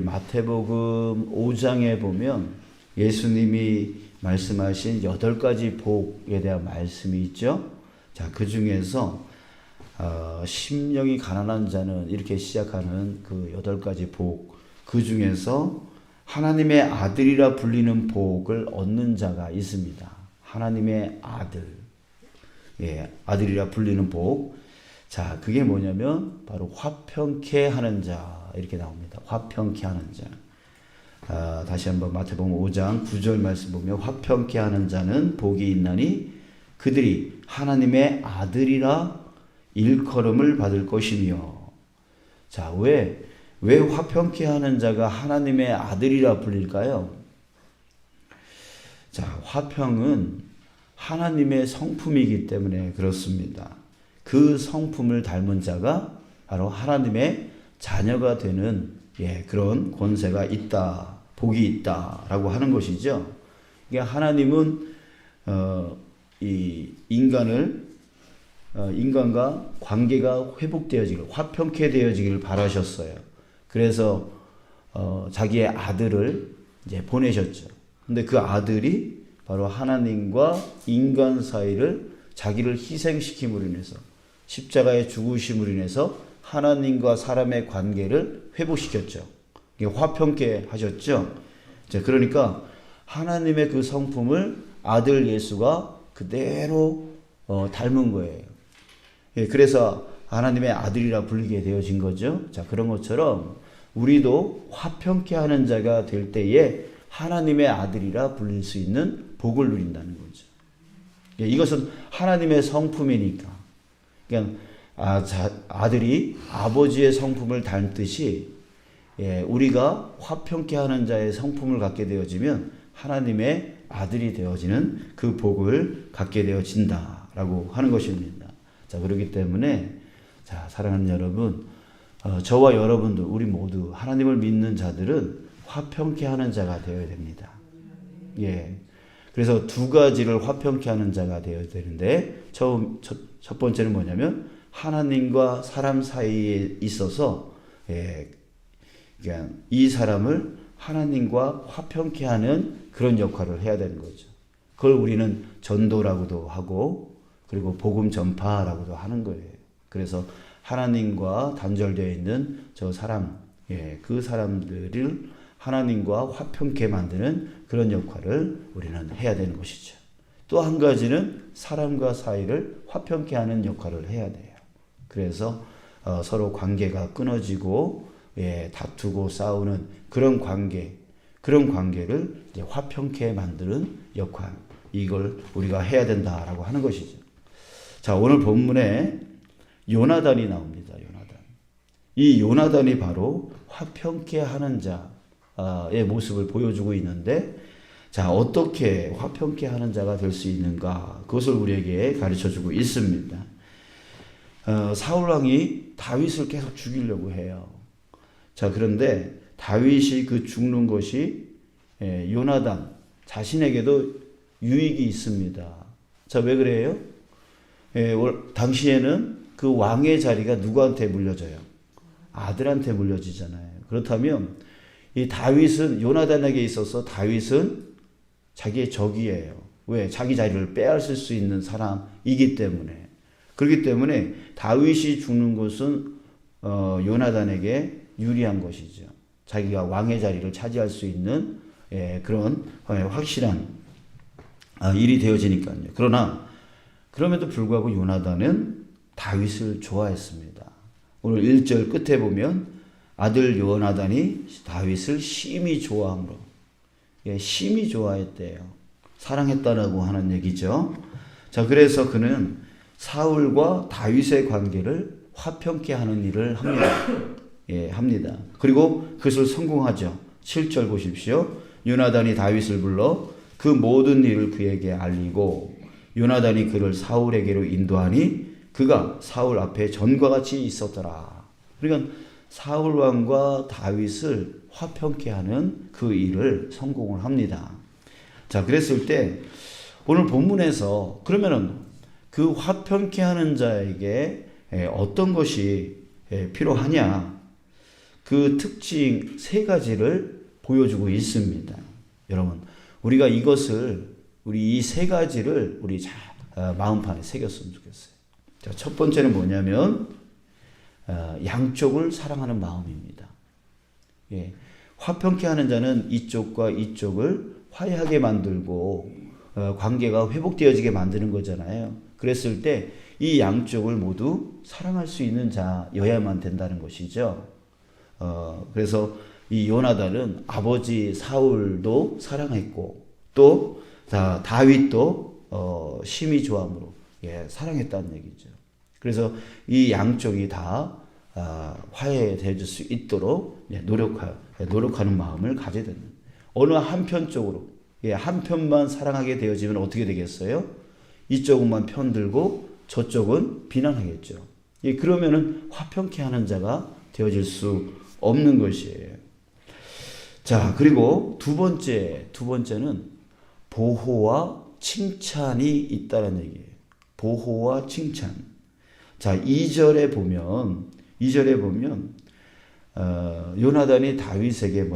마태복음 5장에 보면 예수님이 말씀하신 8가지 복에 대한 말씀이 있죠. 자, 그 중에서 심령이 가난한 자는 이렇게 시작하는 그 8가지 복, 그 중에서 하나님의 아들이라 불리는 복을 얻는 자가 있습니다. 하나님의 아들, 아들이라 불리는 복. 자, 그게 뭐냐면 바로 화평케 하는 자, 이렇게 나옵니다. 화평케 하는 자. 다시 한번 마태복음 5장 9절 말씀 보면 화평케 하는 자는 복이 있나니 그들이 하나님의 아들이라 일컬음을 받을 것이며. 자, 왜 화평케 하는 자가 하나님의 아들이라 불릴까요? 자, 화평은 하나님의 성품이기 때문에 그렇습니다. 그 성품을 닮은 자가 바로 하나님의 자녀가 되는 그런 권세가 있다, 복이 있다라고 하는 것이죠. 그러니까 하나님은 이 인간과 관계가 회복되어지길, 화평케 되어지기를 바라셨어요. 그래서 자기의 아들을 이제 보내셨죠. 근데 그 아들이 바로 하나님과 인간 사이를 자기를 희생시킴으로 인해서, 십자가의 죽으심으로 인해서 하나님과 사람의 관계를 회복시켰죠. 화평케 하셨죠. 자, 그러니까 하나님의 그 성품을 아들 예수가 그대로 닮은 거예요. 그래서 하나님의 아들이라 불리게 되어진 거죠. 자, 그런 것처럼 우리도 화평케 하는 자가 될 때에 하나님의 아들이라 불릴 수 있는 복을 누린다는 거죠. 이것은 하나님의 성품이니까. 그냥 아들이 아버지의 성품을 닮듯이 우리가 화평케 하는 자의 성품을 갖게 되어지면 하나님의 아들이 되어지는 그 복을 갖게 되어진다라고 하는 것입니다. 자, 그렇기 때문에 자, 사랑하는 여러분, 저와 여러분들, 우리 모두 하나님을 믿는 자들은 화평케 하는 자가 되어야 됩니다. 그래서 두 가지를 화평케 하는 자가 되어야 되는데, 첫 번째는 뭐냐면 하나님과 사람 사이에 있어서 이 사람을 하나님과 화평케 하는 그런 역할을 해야 되는 거죠. 그걸 우리는 전도라고도 하고, 그리고 복음 전파라고도 하는 거예요. 그래서 하나님과 단절되어 있는 저 사람, 그 사람들을 하나님과 화평케 만드는 그런 역할을 우리는 해야 되는 것이죠. 또 한 가지는 사람과 사이를 화평케 하는 역할을 해야 돼요. 그래서 서로 관계가 끊어지고 다투고 싸우는 그런 관계를 이제 화평케 만드는 역할, 이걸 우리가 해야 된다라고 하는 것이죠. 자, 오늘 본문에 요나단이 나옵니다. 요나단. 이 요나단이 바로 화평케 하는 자의 모습을 보여주고 있는데, 자, 어떻게 화평케 하는 자가 될 수 있는가? 그것을 우리에게 가르쳐주고 있습니다. 사울왕이 다윗을 계속 죽이려고 해요. 자, 그런데 다윗이 그 죽는 것이 요나단 자신에게도 유익이 있습니다. 자, 왜 그래요? 당시에는 그 왕의 자리가 누구한테 물려져요? 아들한테 물려지잖아요. 그렇다면 이 다윗은, 요나단에게 있어서 다윗은 자기의 적이에요. 왜? 자기 자리를 빼앗을 수 있는 사람이기 때문에. 그렇기 때문에 다윗이 죽는 것은 요나단에게 유리한 것이죠. 자기가 왕의 자리를 차지할 수 있는 그런 확실한 일이 되어지니까요. 그러나 그럼에도 불구하고 요나단은 다윗을 좋아했습니다. 오늘 1절 끝에 보면 아들 요나단이 다윗을 심히 좋아함으로, 심히 좋아했대요. 사랑했다라고 하는 얘기죠. 자, 그래서 그는 사울과 다윗의 관계를 화평케 하는 일을 합니다. 그리고 그것을 성공하죠. 7절 보십시오. 요나단이 다윗을 불러 그 모든 일을 그에게 알리고 요나단이 그를 사울에게로 인도하니 그가 사울 앞에 전과 같이 있었더라. 그러니까 사울 왕과 다윗을 화평케 하는 그 일을 성공을 합니다. 자, 그랬을 때 오늘 본문에서 그러면은 그 화평케 하는 자에게 어떤 것이 필요하냐? 그 특징 세 가지를 보여주고 있습니다. 여러분, 우리가 이것을 우리 이 세 가지를 우리 마음판에 새겼으면 좋겠어요. 자, 첫 번째는 뭐냐면 양쪽을 사랑하는 마음입니다. 예, 화평케 하는 자는 이쪽과 이쪽을 화해하게 만들고 관계가 회복되어지게 만드는 거잖아요. 그랬을 때 이 양쪽을 모두 사랑할 수 있는 자여야만 된다는 것이죠. 그래서 이 요나단은 아버지 사울도 사랑했고 또 다윗도 심히 좋아함으로 사랑했다는 얘기죠. 그래서 이 양쪽이 다 화해되어질 수 있도록 노력하는 마음을 가져야 되는, 어느 한편 쪽으로 한편만 사랑하게 되어지면 어떻게 되겠어요? 이쪽은만 편들고 저쪽은 비난하겠죠. 그러면은 화평케 하는 자가 되어질 수 없는 것이에요. 자, 그리고 두 번째는 보호와 칭찬이 있다는 얘기예요. 보호와 칭찬. 자, 2절에 보면 요나단이 다윗에게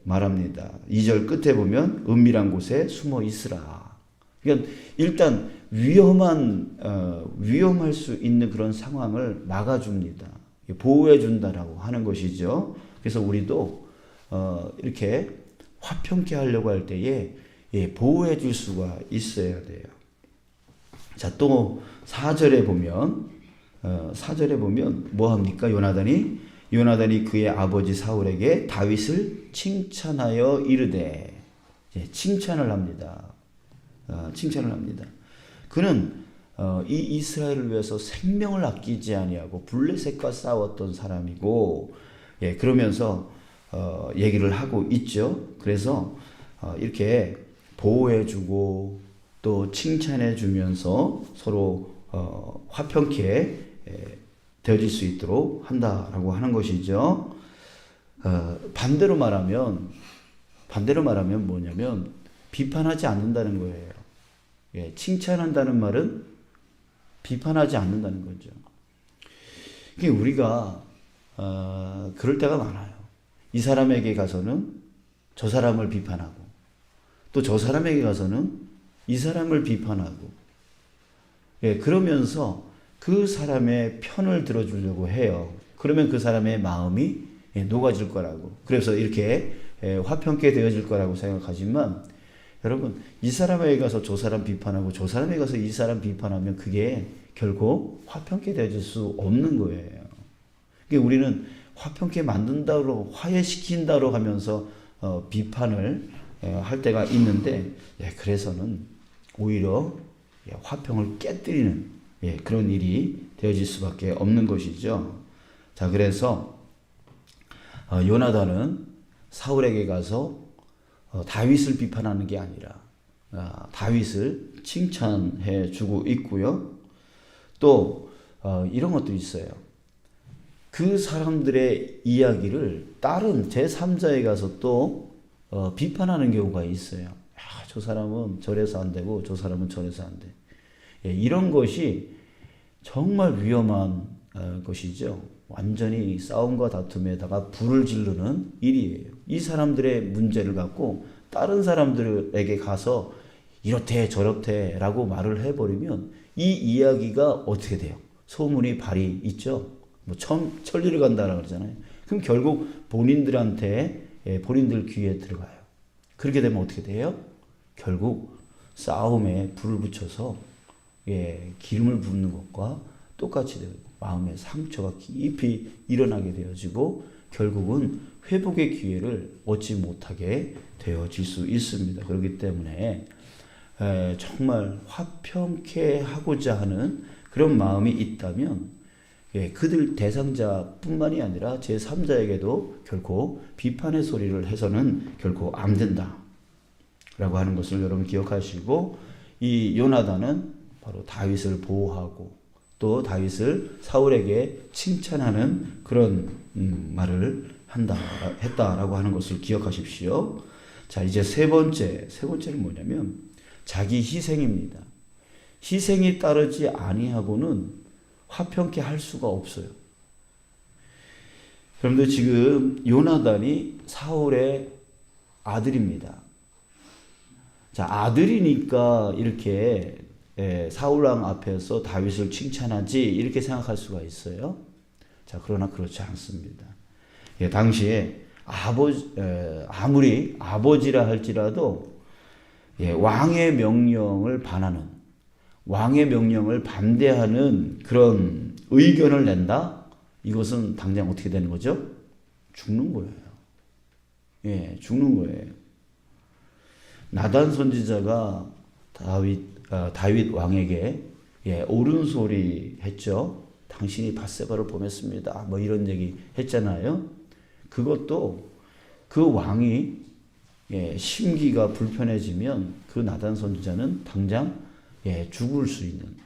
말합니다. 2절 끝에 보면 은밀한 곳에 숨어 있으라. 그러니까 일단 위험할 수 있는 그런 상황을 막아줍니다. 보호해 준다라고 하는 것이죠. 그래서 우리도 이렇게 화평케 하려고 할 때에 보호해 줄 수가 있어야 돼요. 자, 또 4절에 보면 뭐 합니까? 요나단이 그의 아버지 사울에게 다윗을 칭찬하여 이르되, 칭찬을 합니다. 그는 이 이스라엘을 위해서 생명을 아끼지 아니하고 블레셋과 싸웠던 사람이고, 그러면서 얘기를 하고 있죠. 그래서 이렇게 보호해주고 또 칭찬해주면서 서로 화평케 되어질 수 있도록 한다라고 하는 것이죠. 반대로 말하면 뭐냐면 비판하지 않는다는 거예요. 칭찬한다는 말은 비판하지 않는다는 거죠. 우리가 그럴 때가 많아요. 이 사람에게 가서는 저 사람을 비판하고 또 저 사람에게 가서는 이 사람을 비판하고, 그러면서 그 사람의 편을 들어주려고 해요. 그러면 그 사람의 마음이 녹아질 거라고. 그래서 이렇게 화평케 되어질 거라고 생각하지만, 여러분, 이 사람에게 가서 저 사람 비판하고 저 사람에게 가서 이 사람 비판하면 그게 결국 화평케 되어질 수 없는 거예요. 우리는 화평케 만든다고, 화해시킨다고 하면서 비판을 할 때가 있는데, 그래서는 오히려 화평을 깨뜨리는 그런 일이 되어질 수밖에 없는 것이죠. 자, 그래서 요나단은 사울에게 가서 다윗을 비판하는 게 아니라 다윗을 칭찬해 주고 있고요. 또 이런 것도 있어요. 그 사람들의 이야기를 다른 제3자에 가서 또 비판하는 경우가 있어요. 저 사람은 저래서 안 되고 저 사람은 저래서 안 돼. 이런 것이 정말 위험한 것이죠. 완전히 싸움과 다툼에다가 불을 지르는 일이에요. 이 사람들의 문제를 갖고 다른 사람들에게 가서 이렇대 저렇대 라고 말을 해버리면 이 이야기가 어떻게 돼요? 소문이 발이 있죠. 뭐 천리를 간다라 그러잖아요. 그럼 결국 본인들 귀에 들어가요. 그렇게 되면 어떻게 돼요? 결국 싸움에 불을 붙여서 기름을 붓는 것과 똑같이 되고 마음의 상처가 깊이 일어나게 되어지고 결국은 회복의 기회를 얻지 못하게 되어질 수 있습니다. 그렇기 때문에 정말 화평케 하고자 하는 그런 마음이 있다면 그들 대상자뿐만이 아니라 제3자에게도 결코 비판의 소리를 해서는 결코 안 된다 라고 하는 것을 여러분 기억하시고, 이 요나단은 바로 다윗을 보호하고 또 다윗을 사울에게 칭찬하는 그런 말을 했다라고 하는 것을 기억하십시오. 자, 이제 세 번째는 뭐냐면 자기 희생입니다. 희생이 따르지 아니하고는 화평케 할 수가 없어요. 여러분들 지금 요나단이 사울의 아들입니다. 자, 아들이니까 이렇게 사울왕 앞에서 다윗을 칭찬하지 이렇게 생각할 수가 있어요. 자, 그러나 그렇지 않습니다. 당시에 아무리 아버지라 할지라도 왕의 명령을 반하는, 왕의 명령을 반대하는 그런 의견을 낸다? 이것은 당장 어떻게 되는 거죠? 죽는 거예요. 죽는 거예요. 나단 선지자가 다윗 왕에게 옳은 소리 했죠. 당신이 밧세바를 보냈습니다. 뭐 이런 얘기 했잖아요. 그것도 그 왕이 심기가 불편해지면 그 나단 선지자는 당장 죽을 수 있는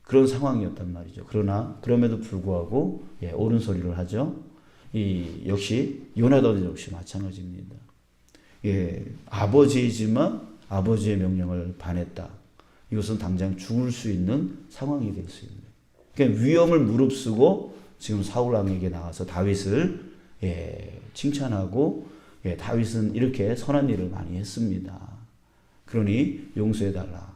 그런 상황이었단 말이죠. 그러나 그럼에도 불구하고 옳은 소리를 하죠. 역시 요나단 역시 마찬가지입니다. 아버지이지만 아버지의 명령을 반했다. 이것은 당장 죽을 수 있는 상황이 될 수 있는 거예요. 그러니까 위험을 무릅쓰고 지금 사울 왕에게 나와서 다윗을 칭찬하고 다윗은 이렇게 선한 일을 많이 했습니다. 그러니 용서해달라.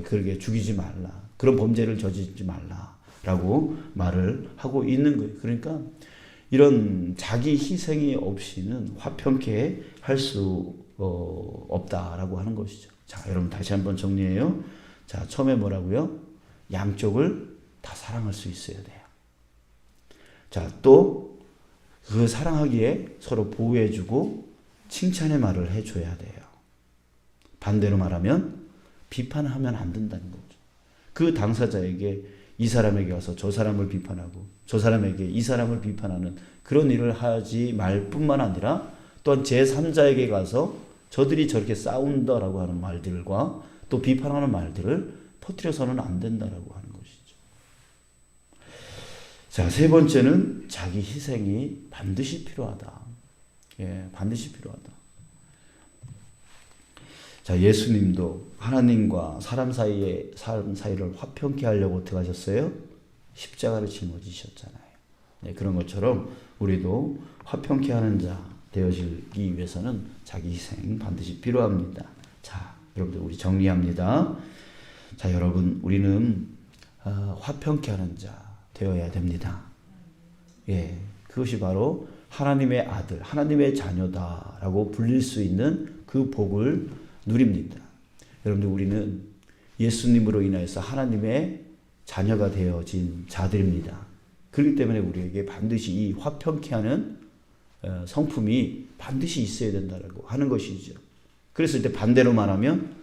그렇게 죽이지 말라. 그런 범죄를 저지르지 말라라고 말을 하고 있는 거예요. 그러니까 이런 자기 희생이 없이는 화평케 할 수 없다라고 하는 것이죠. 자, 여러분 다시 한번 정리해요. 자, 처음에 뭐라고요? 양쪽을 다 사랑할 수 있어야 돼요. 자, 또 그 사랑하기에 서로 보호해주고 칭찬의 말을 해줘야 돼요. 반대로 말하면 비판하면 안 된다는 거죠. 그 당사자에게 이 사람에게 와서 저 사람을 비판하고 저 사람에게 이 사람을 비판하는 그런 일을 하지 말 뿐만 아니라 또한 제3자에게 가서 저들이 저렇게 싸운다라고 하는 말들과 또 비판하는 말들을 퍼뜨려서는 안 된다라고 하는 것이죠. 자, 세 번째는 자기 희생이 반드시 필요하다. 반드시 필요하다. 자, 예수님도 하나님과 사람 사이를 화평케 하려고 어떻게 하셨어요? 십자가를 짊어지셨잖아요. 그런 것처럼 우리도 화평케 하는 자 되어지기 위해서는 자기 희생 반드시 필요합니다. 자, 여러분들 우리 정리합니다. 자, 여러분 우리는 화평케 하는 자 되어야 됩니다. 그것이 바로 하나님의 아들, 하나님의 자녀다라고 불릴 수 있는 그 복을 누립니다. 여러분들 우리는 예수님으로 인하여서 하나님의 자녀가 되어진 자들입니다. 그렇기 때문에 우리에게 반드시 이 화평케 하는 성품이 반드시 있어야 된다고 하는 것이죠. 그래서 이제 반대로 말하면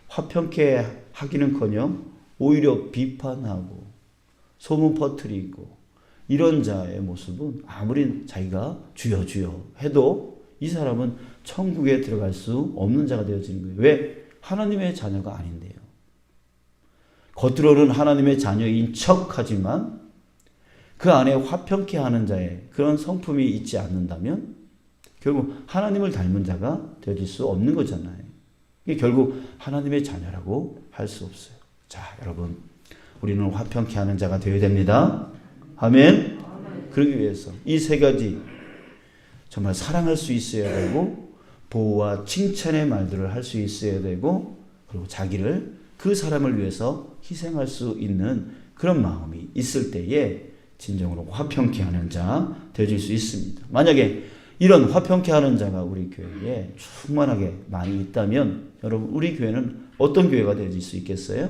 화평케 하기는커녕 오히려 비판하고 소문 퍼뜨리고 이런 자의 모습은 아무리 자기가 주여 주여 해도 이 사람은 천국에 들어갈 수 없는 자가 되어지는 거예요. 왜? 하나님의 자녀가 아닌데요. 겉으로는 하나님의 자녀인 척하지만 그 안에 화평케 하는 자의 그런 성품이 있지 않는다면 결국 하나님을 닮은 자가 되어질 수 없는 거잖아요. 이게 결국 하나님의 자녀라고 할 수 없어요. 자, 여러분 우리는 화평케 하는 자가 되어야 됩니다. 아멘. 그러기 위해서 이 세 가지 정말 사랑할 수 있어야 되고 보호와 칭찬의 말들을 할 수 있어야 되고 그리고 자기를 그 사람을 위해서 희생할 수 있는 그런 마음이 있을 때에 진정으로 화평케 하는 자 되어질 수 있습니다. 만약에 이런 화평케 하는 자가 우리 교회에 충만하게 많이 있다면 여러분 우리 교회는 어떤 교회가 되어질 수 있겠어요?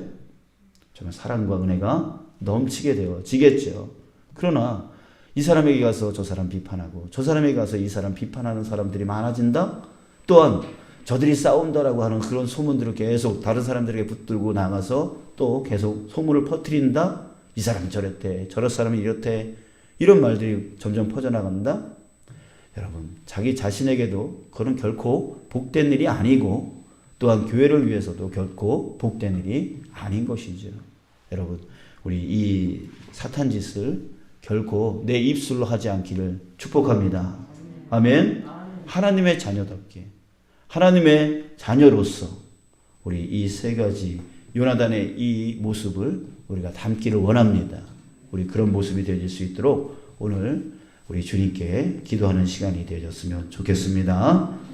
정말 사랑과 은혜가 넘치게 되어지겠죠. 그러나 이 사람에게 가서 저 사람 비판하고 저 사람에게 가서 이 사람 비판하는 사람들이 많아진다? 또한 저들이 싸운다라고 하는 그런 소문들을 계속 다른 사람들에게 붙들고 나가서 또 계속 소문을 퍼뜨린다? 이 사람이 저랬대, 저런 사람이 이렇대, 이런 말들이 점점 퍼져나간다? 여러분, 자기 자신에게도 그건 결코 복된 일이 아니고 또한 교회를 위해서도 결코 복된 일이 아닌 것이죠. 여러분, 우리 이 사탄 짓을 결코 내 입술로 하지 않기를 축복합니다. 아멘. 하나님의 자녀답게 하나님의 자녀로서 우리 이 세 가지 요나단의 이 모습을 우리가 담기를 원합니다. 우리 그런 모습이 되어질 수 있도록 오늘 우리 주님께 기도하는 시간이 되어졌으면 좋겠습니다.